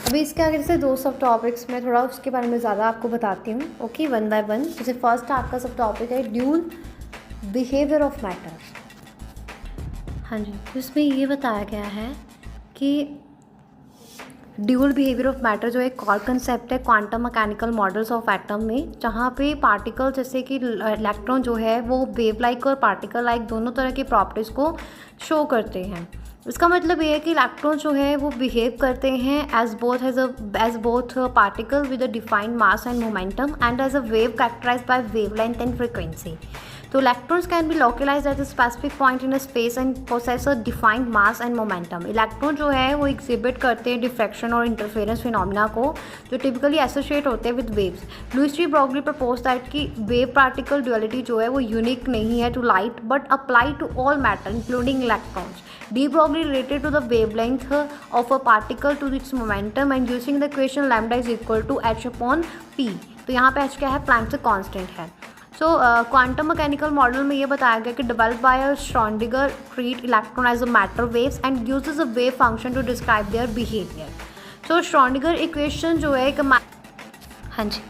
अभी इसके आगे जैसे दो सब टॉपिक्स में थोड़ा उसके बारे में ज़्यादा आपको बताती हूँ। Okay, one by one. जैसे फर्स्ट आपका सब टॉपिक है ड्यूल बिहेवियर ऑफ मैटर। हाँ जी, तो इसमें ये बताया गया है कि ड्यूल बिहेवियर ऑफ मैटर जो एक और कंसेप्ट है quantum mechanical models of atom में, जहाँ पे पार्टिकल जैसे कि इलेक्ट्रॉन जो है वो वेव लाइक और पार्टिकल लाइक दोनों तरह की प्रॉपर्टीज़ को शो करते हैं। इसका मतलब ये है कि इलेक्ट्रॉन जो है वो बिहेव करते हैं as both particle with a defined mass and momentum and as a wave characterised by wavelength and frequency. तो electrons can be localized at a specific point in a space and possess a defined mass and momentum। Electron जो है वो exhibit करते हैं diffraction और interference phenomena को जो typically associate होते हैं with waves. Louis de Broglie propose that कि वेव पार्टिकल ड्युअलिटी जो है वो यूनिक नहीं है to light but apply to all matter including electrons. De Broglie related to the wavelength of a particle to its momentum and using the equation lambda is equal to h upon p. तो यहाँ पे H क्या है, Planck's constant है। सो quantum mechanical model में ये बताया गया कि develop by Schrodinger treat electron as a matter waves and uses a wave function to describe their behaviour. So Schrodinger equation जो है एक हाँ जी,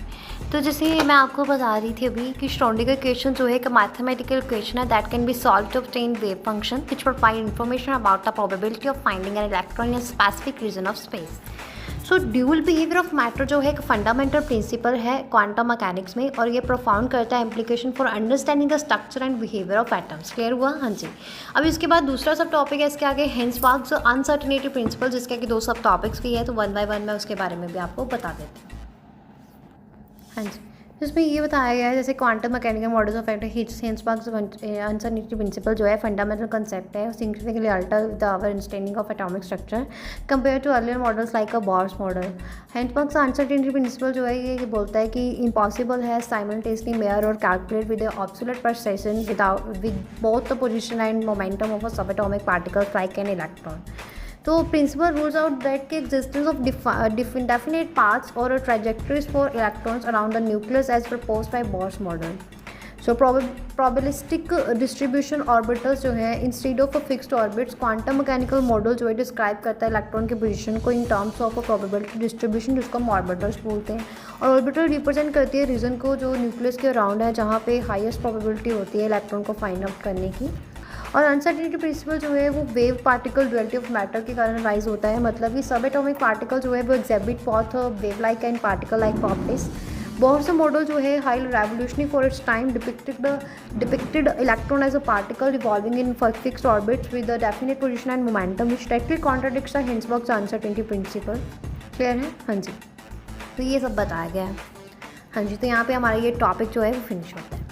तो जैसे मैं आपको बता रही थी अभी कि श्रोडिंगर इक्वेशन जो है एक मैथमेटिकल इक्वेशन है that can be solve to obtain wave function which provide information about the probability of finding an electron in a specific region of space. So dual behaviour of matter जो है एक fundamental principle है quantum mechanics में और ये profound करता है implication for understanding the structure and behaviour of atoms. Clear हुआ? हाँ जी। अब इसके बाद दूसरा सब टॉपिक है इसके आगे हिंसबर्ग्स अनसर्टेनिटी प्रिंसिपल, जिसके आगे दो सब टॉपिक्स भी है, तो वन बाय वन मैं उसके बारे में भी आपको बता देती हूँ। हाँ जी, तो इसमें ये बताया गया है जैसे quantum mechanical models of Heisenberg's uncertainty principle जो है फंडामेंटल कंसेप्ट है, significantly alter the our understanding of atomic structure compare to earlier models like a Bohr's model. Heisenberg's uncertainty principle जो है ये बोलता है कि इम्पॉसिबल है साइमल्टेनियसली मेजर और calculate with absolute precision with both the position and momentum of a subatomic particles like an electron. तो principle rules out that के existence of definite paths or trajectories for electrons around the nucleus as proposed by Bohr's model। So probabilistic distribution orbitals जो है instead of fixed orbits, quantum mechanical model जो है describe करता है electron की position को in terms of a probability distribution जिसको हम ऑर्बिटल्स बोलते हैं। और ऑर्बिटल रिप्रेजेंट करती है रीजन को जो न्यूक्लियस के अराउंड है जहाँ पे हाईएस्ट प्रोबेबिलिटी होती है इलेक्ट्रॉन को फाइंड आउट करने की। और अनसर्टेनिटी प्रिंसिपल जो है वो wave particle duality of matter के कारण राइज होता है, मतलब कि सब एटॉमिक पार्टिकल जो है वो exhibit both wave like and particle like properties. Bohr's model जो है highly revolutionary for its time depicted electron as a particle revolving in fixed orbits with a definite position and momentum which directly contradicts the Heisenberg's uncertainty principle. Clear है? हाँ जी, तो ये सब बताया गया है। हाँ जी, तो यहाँ पे हमारा ये टॉपिक जो है वो फिनिश होता है।